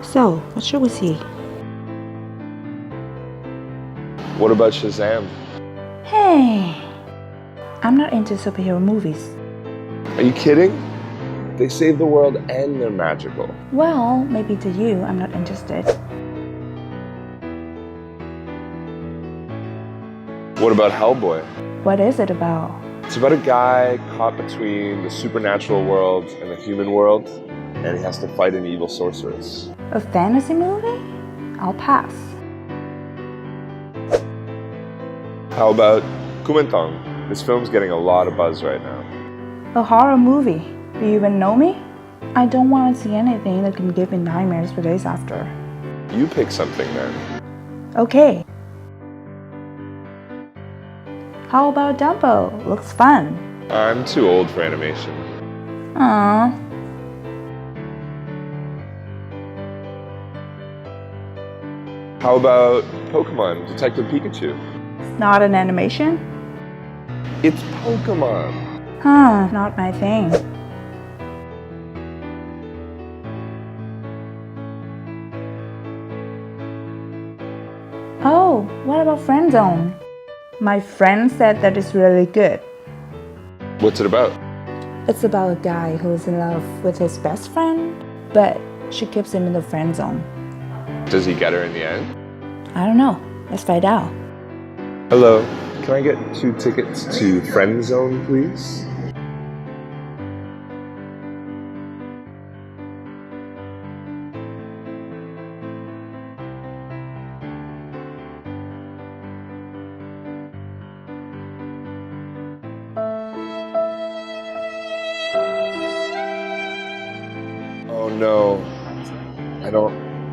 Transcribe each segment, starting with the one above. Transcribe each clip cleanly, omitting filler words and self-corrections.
So, what should we see? What about Shazam? Hey, I'm not into superhero movies. Are you kidding? They save the world and they're magical. Well, maybe to you, I'm not interested. What about Hellboy? What is it about? It's about a guy caught between the supernatural world and the human world, and he has to fight an evil sorceress. A fantasy movie? I'll pass. How about Kumentong? This film's getting a lot of buzz right now. A horror movie? Do you even know me? I don't want to see anything that can give me nightmares for days after. You pick something then. Okay. How about Dumbo? Looks fun. I'm too old for animation. Aww. How about Pokemon Detective Pikachu? It's not an animation? It's Pokemon. Huh, not my thing. Oh, what about Friend Zone? My friend said that it's really good. What's it about? It's about a guy who's in love with his best friend, but she keeps him in the friend zone. Does he get her in the end? I don't know. Let's find out. Hello, can I get 2 tickets to Friend Zone, please? Oh no, I don't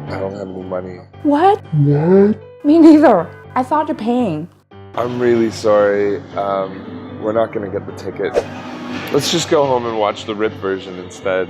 have any money. What? Me neither. I thought you're paying. I'm really sorry. We're not gonna get the ticket. Let's just go home and watch the ripped version instead.